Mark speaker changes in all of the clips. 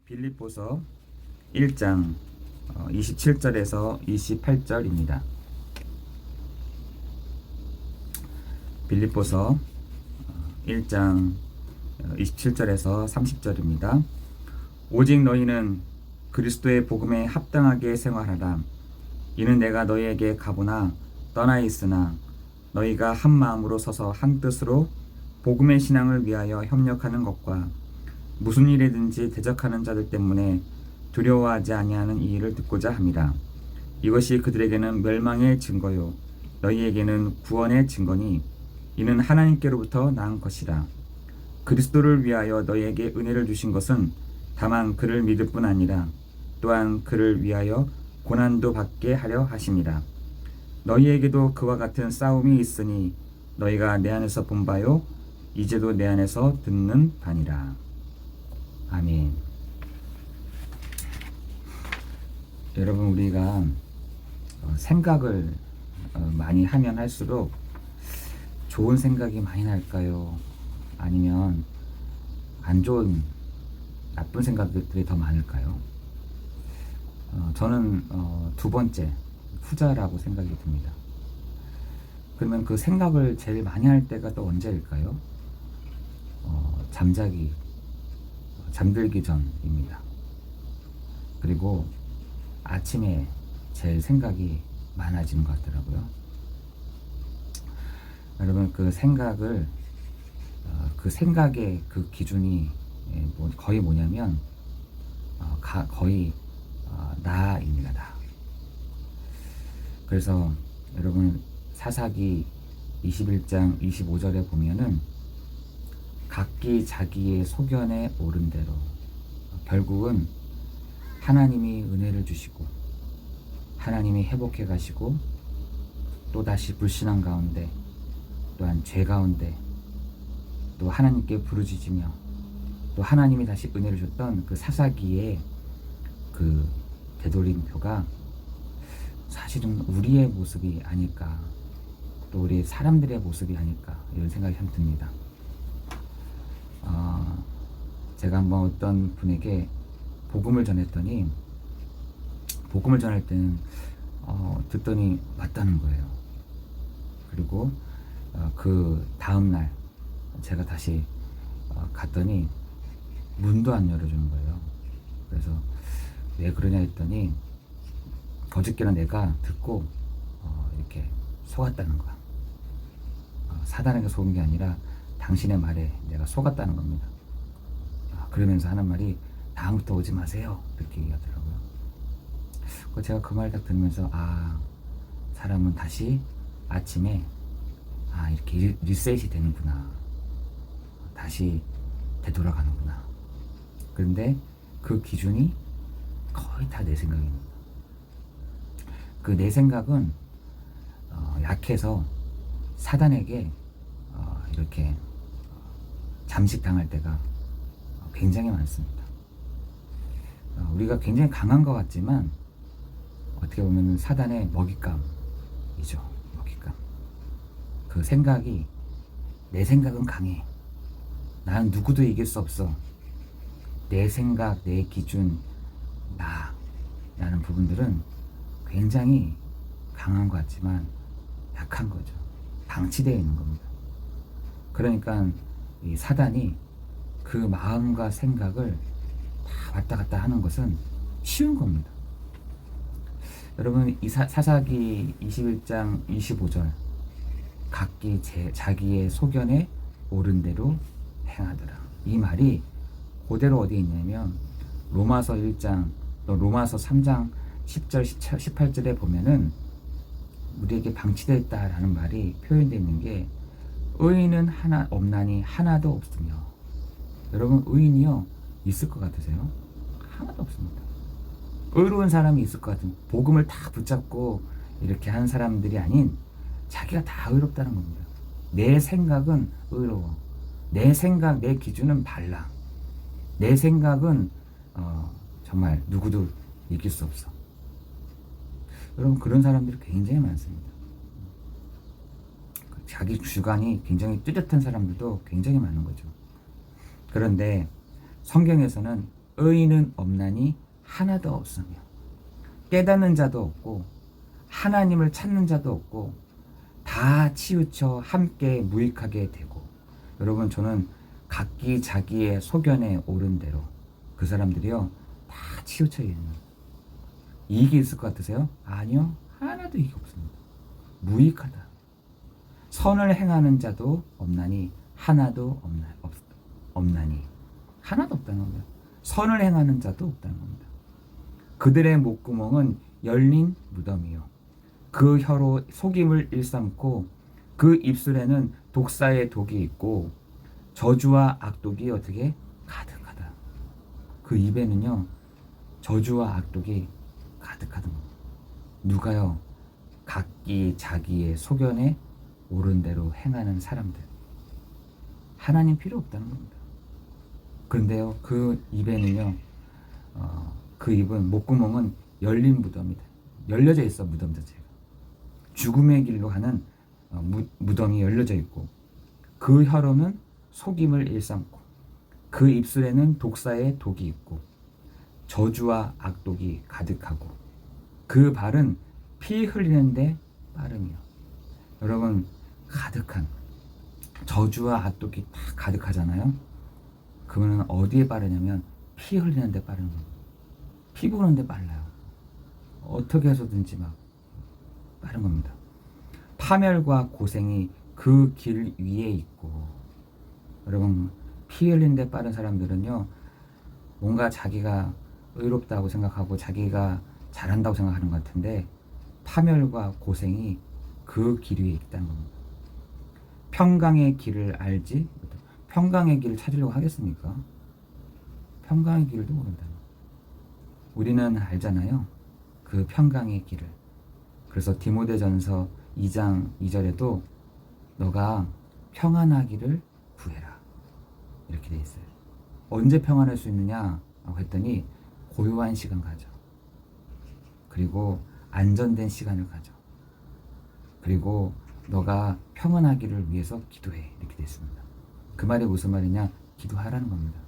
Speaker 1: 빌립보서 1장 27절에서 28절입니다. 빌립보서 1장 27절에서 30절입니다. 오직 너희는 그리스도의 복음에 합당하게 생활하라. 이는 내가 너희에게 가보나 떠나 있으나 너희가 한 마음으로 서서 한 뜻으로 복음의 신앙을 위하여 협력하는 것과 무슨 일이든지 대적하는 자들 때문에 두려워하지 아니하는 이 일을 듣고자 함이라. 이것이 그들에게는 멸망의 증거요 너희에게는 구원의 증거니 이는 하나님께로부터 난 것이라. 그리스도를 위하여 너희에게 은혜를 주신 것은 다만 그를 믿을 뿐 아니라 또한 그를 위하여 고난도 받게 하려 하심이라. 너희에게도 그와 같은 싸움이 있으니 너희가 내 안에서 본 바요 이제도 내 안에서 듣는 바니라. 아멘. 여러분, 우리가 생각을 많이 하면 할수록 좋은 생각이 많이 날까요? 아니면 안 좋은 나쁜 생각들이 더 많을까요? 저는 두 번째, 후자라고 생각이 듭니다. 그러면 그 생각을 제일 많이 할 때가 또 언제일까요? 잠들기 전입니다. 그리고 아침에 제일 생각이 많아지는 것 같더라고요. 여러분, 그 생각을 그 생각의 그 기준이 거의 뭐냐면 거의 나입니다. 나. 그래서 여러분, 사사기 21장 25절에 보면은 각기 자기의 소견에 오른 대로, 결국은 하나님이 은혜를 주시고 하나님이 회복해 가시고 또다시 불신앙 가운데 또한 죄 가운데 또 하나님께 부르짖으며 또 하나님이 다시 은혜를 줬던 그 사사기의 그 되돌림표가 사실은 우리의 모습이 아닐까, 또 우리 사람들의 모습이 아닐까, 이런 생각이 참 듭니다. 제가 한번 어떤 분에게 복음을 전했더니, 복음을 전할 때는 듣더니 맞다는 거예요. 그리고 그 다음날 제가 다시 갔더니 문도 안 열어주는 거예요. 그래서 왜 그러냐 했더니 어저께나 내가 듣고 이렇게 속았다는 거야. 사단에게 속은 게 아니라 당신의 말에 내가 속았다는 겁니다. 그러면서 하는 말이 다음부터 오지 마세요, 이렇게 얘기하더라고요. 제가 그 말 딱 들으면서 사람은 다시 아침에 이렇게 리셋이 되는구나, 다시 되돌아가는구나. 그런데 그 기준이 거의 다 내 생각입니다. 그 내 생각은 약해서 사단에게 이렇게 잠식당할 때가 굉장히 많습니다. 우리가 굉장히 강한 것 같지만 어떻게 보면 사단의 먹잇감이죠. 먹잇감. 그 생각이, 내 생각은 강해, 나는 누구도 이길 수 없어, 내 생각, 내 기준, 나라는 부분들은 굉장히 강한 것 같지만 약한 거죠. 방치되어 있는 겁니다. 그러니까 이 사단이 그 마음과 생각을 다 왔다 갔다 하는 것은 쉬운 겁니다. 여러분, 이 사사기 21장 25절, 각기 자기의 소견에 오른 대로 행하더라. 이 말이 그대로 어디에 있냐면 로마서 3장 10절 18절에 보면은 우리에게 방치되어 있다라는 말이 표현되어 있는 게, 의인은 하나 없나니 하나도 없으며. 여러분, 의인이요 있을 것 같으세요? 하나도 없습니다. 의로운 사람이 있을 것 같은, 복음을 다 붙잡고 이렇게 하는 사람들이 아닌 자기가 다 의롭다는 겁니다. 내 생각은 의로워, 내 생각, 내 기준은 발라, 내 생각은 정말 누구도 이길 수 없어. 여러분, 그런 사람들이 굉장히 많습니다. 자기 주관이 굉장히 뚜렷한 사람들도 굉장히 많은 거죠. 그런데 성경에서는 의인은 없나니 하나도 없으며 깨닫는 자도 없고 하나님을 찾는 자도 없고 다 치우쳐 함께 무익하게 되고. 여러분, 저는 각기 자기의 소견에 오른 대로 그 사람들이요 다 치우쳐 있는. 이익이 있을 것 같으세요? 아니요, 하나도 이익이 없습니다. 무익하다. 선을 행하는 자도 없나니 하나도 없나니. 하나도 없다는 겁니다. 선을 행하는 자도 없다는 겁니다. 그들의 목구멍은 열린 무덤이요 그 혀로 속임을 일삼고 그 입술에는 독사의 독이 있고 저주와 악독이 어떻게 가득하다. 그 입에는요 저주와 악독이 가득하던 겁니다. 누가요? 각기 자기의 소견에 옳은 대로 행하는 사람들. 하나님 필요 없다는 겁니다. 그런데요 그 입에는요 그 입은 목구멍은 열린 무덤이다. 열려져 있어. 무덤 자체가 죽음의 길로 가는 무덤이 열려져 있고 그 혀로는 속임을 일삼고 그 입술에는 독사의 독이 있고 저주와 악독이 가득하고 그 발은 피 흘리는데 빠름이요. 여러분, 가득한 저주와 악독이 다 가득하잖아요. 그거는 어디에 빠르냐면 피 흘리는데 빠른 겁니다. 피 보는데 빨라요. 어떻게 해서든지 막 빠른 겁니다. 파멸과 고생이 그 길 위에 있고. 여러분, 피 흘리는데 빠른 사람들은요 뭔가 자기가 의롭다고 생각하고 자기가 잘한다고 생각하는 것 같은데 파멸과 고생이 그 길 위에 있다는 겁니다. 평강의 길을 알지? 평강의 길을 찾으려고 하겠습니까? 평강의 길도 모른다. 우리는 알잖아요. 그 평강의 길을. 그래서 디모데전서 2장 2절에도 너가 평안하기를 구해라. 이렇게 돼 있어요. 언제 평안할 수 있느냐 하고 했더니 고요한 시간 가져. 그리고 안전된 시간을 가져. 그리고 너가 평안하기를 위해서 기도해. 이렇게 돼 있습니다. 그 말이 무슨 말이냐? 기도하라는 겁니다.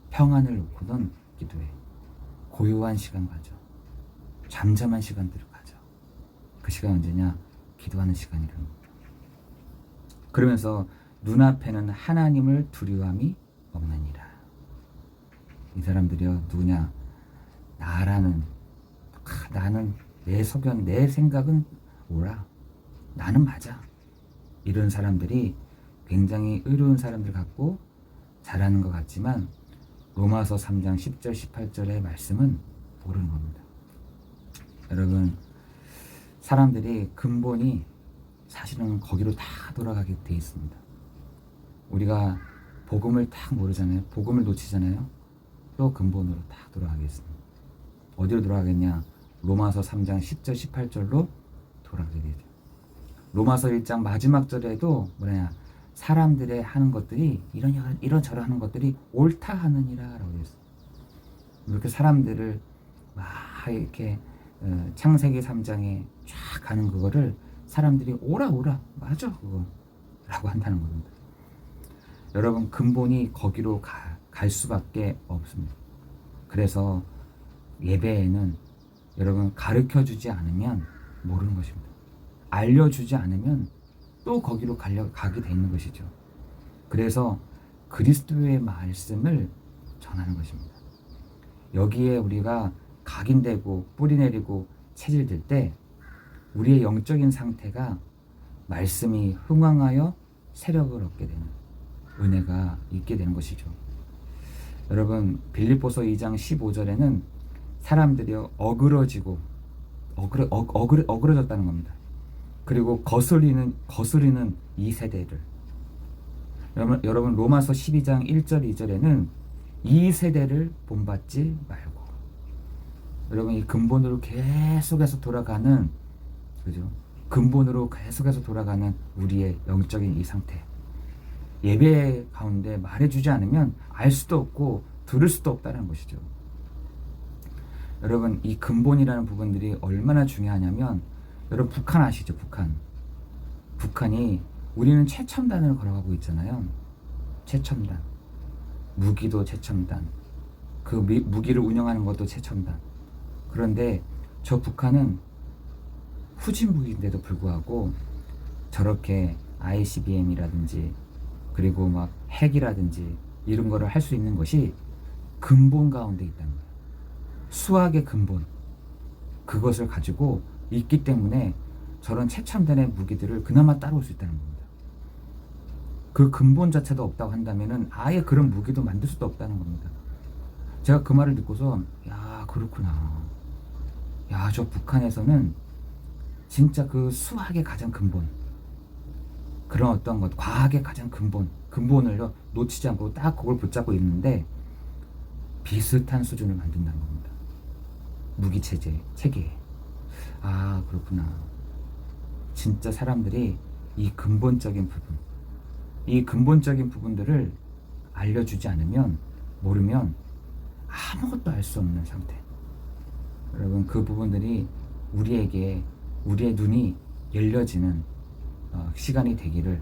Speaker 1: 평안을 놓고는 기도해. 고요한 시간 가져. 잠잠한 시간들을 가져. 그 시간 언제냐? 기도하는 시간이라는 겁니다. 그러면서 눈앞에는 하나님을 두려움이 없느니라. 이 사람들이요 누구냐? 나는 내 소견, 내 생각은 옳아. 나는 맞아. 이런 사람들이 굉장히 의로운 사람들 같고 잘하는 것 같지만 로마서 3장 10절 18절의 말씀은 모르는 겁니다. 여러분, 사람들이 근본이 사실은 거기로 다 돌아가게 돼 있습니다. 우리가 복음을 딱 모르잖아요. 복음을 놓치잖아요. 또 근본으로 다 돌아가겠습니다. 어디로 돌아가겠냐? 로마서 3장 10절 18절로 돌아가게 되죠. 로마서 1장 마지막 절에도 뭐냐? 사람들의 하는 것들이 이런저런 하는 것들이 옳다 하느니라 라고 했어요. 이렇게 사람들을 막 이렇게 창세기 3장에 쫙 가는 그거를 사람들이 오라 맞아 그거 라고 한다는 겁니다. 여러분, 근본이 거기로 갈 수밖에 없습니다. 그래서 예배에는 여러분 가르쳐주지 않으면 모르는 것입니다. 알려주지 않으면 또 거기로 가게 돼 있는 것이죠. 그래서 그리스도의 말씀을 전하는 것입니다. 여기에 우리가 각인되고 뿌리내리고 체질될 때 우리의 영적인 상태가 말씀이 흥왕하여 세력을 얻게 되는 은혜가 있게 되는 것이죠. 여러분, 빌립보서 2장 15절에는 사람들이 어그러지고 어그러졌다는 겁니다. 그리고 거스리는 이 세대를. 여러분 로마서 12장 1절 2절에는 이 세대를 본받지 말고. 여러분, 이 근본으로 계속해서 돌아가는, 그죠? 근본으로 계속해서 돌아가는 우리의 영적인 이 상태. 예배 가운데 말해주지 않으면 알 수도 없고 들을 수도 없다는 것이죠. 여러분, 이 근본이라는 부분들이 얼마나 중요하냐면, 여러분 북한 아시죠? 북한이 우리는 최첨단을 걸어가고 있잖아요. 최첨단, 무기도 최첨단, 그 무기를 운영하는 것도 최첨단. 그런데 저 북한은 후진 무기인데도 불구하고 저렇게 ICBM이라든지 그리고 막 핵이라든지 이런 거를 할 수 있는 것이 근본 가운데 있다는 거예요. 수학의 근본, 그것을 가지고 있기 때문에 저런 최첨단의 무기들을 그나마 따라올 수 있다는 겁니다. 그 근본 자체도 없다고 한다면은 아예 그런 무기도 만들 수도 없다는 겁니다. 제가 그 말을 듣고서 야, 그렇구나. 야, 저 북한에서는 진짜 그 수학의 가장 근본, 그런 어떤 것, 과학의 가장 근본을 놓치지 않고 딱 그걸 붙잡고 있는데 비슷한 수준을 만든다는 겁니다. 무기 체계에. 아, 그렇구나. 진짜 사람들이 이 근본적인 부분들을 알려주지 않으면, 모르면 아무것도 알 수 없는 상태. 여러분, 그 부분들이 우리의 눈이 열려지는 시간이 되기를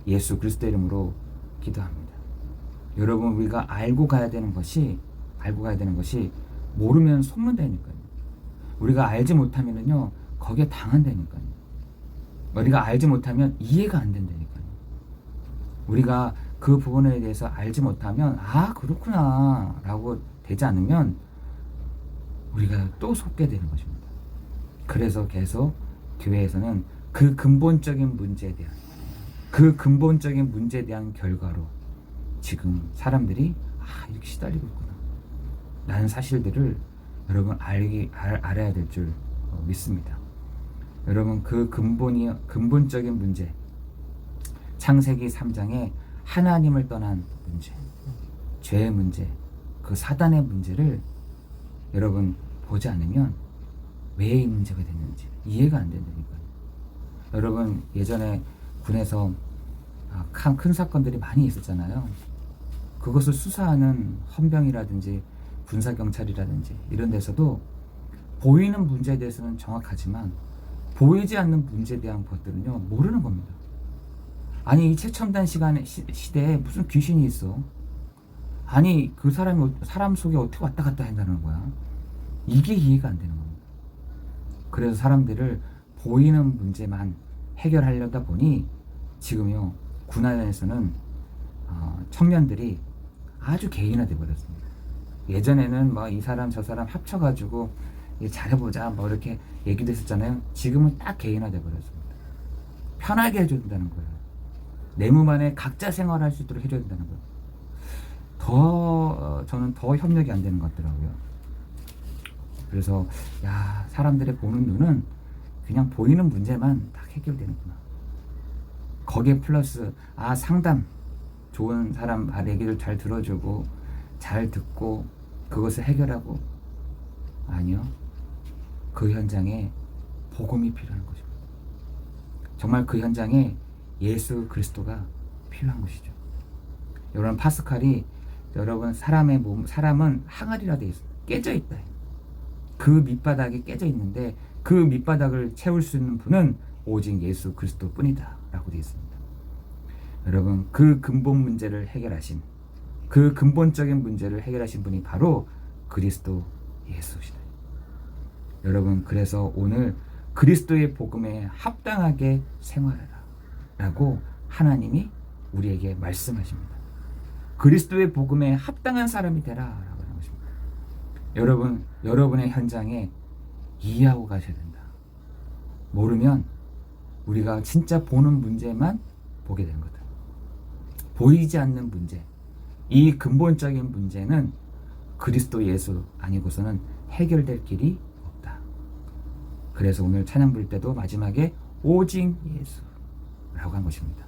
Speaker 1: 예수 그리스도 이름으로 기도합니다. 여러분, 우리가 알고 가야 되는 것이 모르면 속는다니까요. 우리가 알지 못하면은요, 거기에 당한다니까요. 우리가 알지 못하면 이해가 안 된다니까요. 우리가 그 부분에 대해서 알지 못하면 아, 그렇구나 라고 되지 않으면 우리가 또 속게 되는 것입니다. 그래서 계속 교회에서는 그 근본적인 문제에 대한 결과로 지금 사람들이 이렇게 시달리고 있구나 라는 사실들을 여러분 알아야 될 줄 믿습니다. 여러분, 그 근본적인 문제, 창세기 3장에 하나님을 떠난 문제, 죄의 문제, 그 사단의 문제를 여러분 보지 않으면 왜 이 문제가 됐는지 이해가 안 된다니까요. 여러분, 예전에 군에서 큰 사건들이 많이 있었잖아요. 그것을 수사하는 헌병이라든지 군사경찰이라든지 이런 데서도 보이는 문제에 대해서는 정확하지만 보이지 않는 문제에 대한 것들은요, 모르는 겁니다. 아니, 이 최첨단 시대에 무슨 귀신이 있어? 아니, 그 사람 속에 어떻게 왔다 갔다 한다는 거야? 이게 이해가 안 되는 겁니다. 그래서 사람들을 보이는 문제만 해결하려다 보니 지금요, 군 안에서는 청년들이 아주 개인화돼 버렸습니다. 예전에는 뭐 이 사람 저 사람 합쳐가지고 잘해보자 뭐 이렇게 얘기도 했었잖아요. 지금은 딱 개인화돼 버렸습니다. 편하게 해준다는 거예요. 내무만에 각자 생활할 수 있도록 해줘야 된다는 거예요. 저는 더 협력이 안 되는 것 같더라고요. 그래서 사람들의 보는 눈은 그냥 보이는 문제만 딱 해결되는구나. 거기에 플러스 상담, 좋은 사람 말 얘기를 잘 들어주고 잘 듣고 그것을 해결하고, 아니요, 그 현장에 복음이 필요한 것입니다. 정말 그 현장에 예수 그리스도가 필요한 것이죠. 여러분, 파스칼이 여러분 사람은 항아리라 되어 있어요. 깨져 있다. 그 밑바닥이 깨져 있는데 그 밑바닥을 채울 수 있는 분은 오직 예수 그리스도 뿐이다 라고 되어 있습니다. 여러분, 그 근본적인 문제를 해결하신 분이 바로 그리스도 예수시다. 여러분, 그래서 오늘 그리스도의 복음에 합당하게 생활하라 라고 하나님이 우리에게 말씀하십니다. 그리스도의 복음에 합당한 사람이 되라 라고 하는 것입니다. 여러분, 여러분의 현장에 이해하고 가셔야 된다. 모르면 우리가 진짜 보는 문제만 보게 되는 거다. 보이지 않는 문제, 이 근본적인 문제는 그리스도 예수 아니고서는 해결될 길이 없다. 그래서 오늘 찬양 부를 때도 마지막에 오직 예수라고 한 것입니다.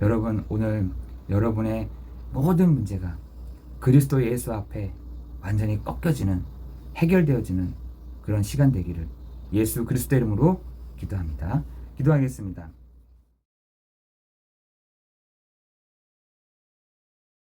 Speaker 1: 여러분, 오늘 여러분의 모든 문제가 그리스도 예수 앞에 완전히 꺾여지는, 해결되어지는 그런 시간 되기를 예수 그리스도 이름으로 기도합니다. 기도하겠습니다.